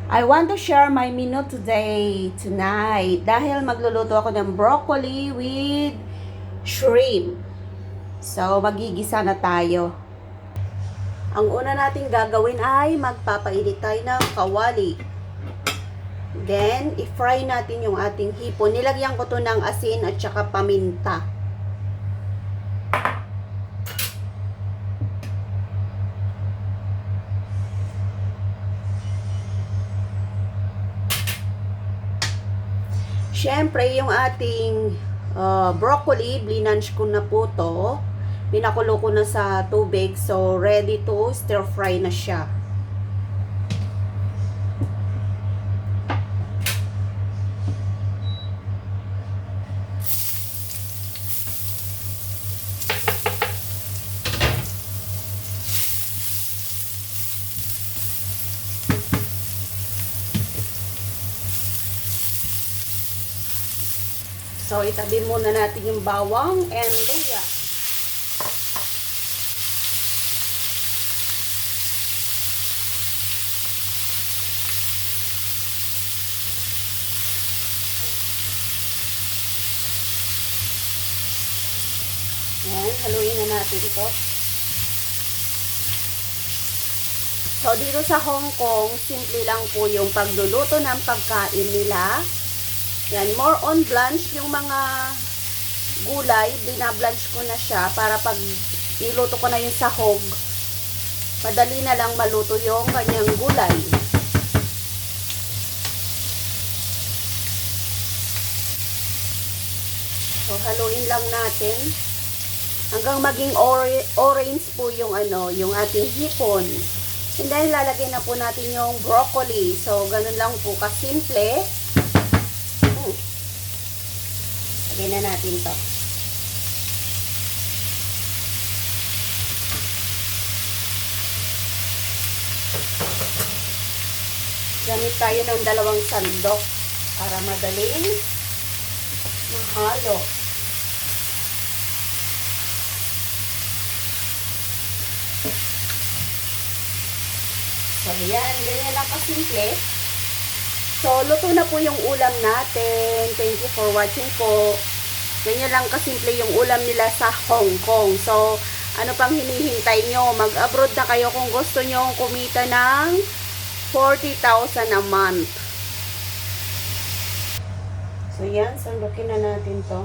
I want to share my menu tonight. Dahil magluluto ako ng broccoli with shrimp. So, magigisa na tayo. Ang una nating gagawin ay magpapainit tayo ng kawali. Then, i-fry natin yung ating hipon. Nilagyan ko to ng asin at saka paminta. Siyempre, yung ating broccoli, blinange ko na po to. Pinakulo ko na sa tubig. So, ready to stir fry na siya. So, itabi muna natin yung bawang and luya. Yan, haluin na natin ito. So, dito sa Hong Kong, simple lang po yung pagluluto ng pagkain nila. Yan, more on blanch yung mga gulay, binablanch ko na siya para pag iluto ko na yung sahog, madali na lang maluto yung kanyang gulay. So, haluin lang natin hanggang maging orange po yung yung ating hipon. And then, lalagay na po natin yung broccoli. So, ganun lang po kasimple. Lagyan na natin to. Gamit tayo ng 2 sandok para madaling mahalo. So, yan. Ganyan lang kasimple. So, luto na po yung ulam natin. Thank you for watching po. Ganyan lang kasimple yung ulam nila sa Hong Kong. So, ano pang hinihintay nyo? Mag-abroad na kayo kung gusto nyo kumita ng 40,000 a month. So, yan. Sandukin na natin to.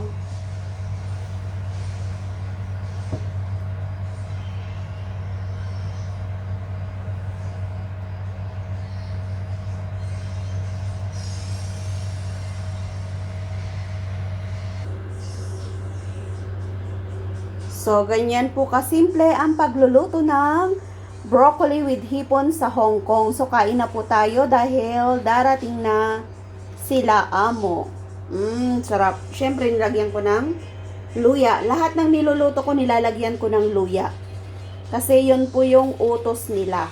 So, ganyan po kasimple ang pagluluto ng broccoli with hipon sa Hong Kong. So, kain na po tayo dahil darating na sila amo. Sarap. Siyempre, nilagyan ko ng luya. Lahat ng niluluto ko, nilalagyan ko ng luya. Kasi yun po yung utos nila.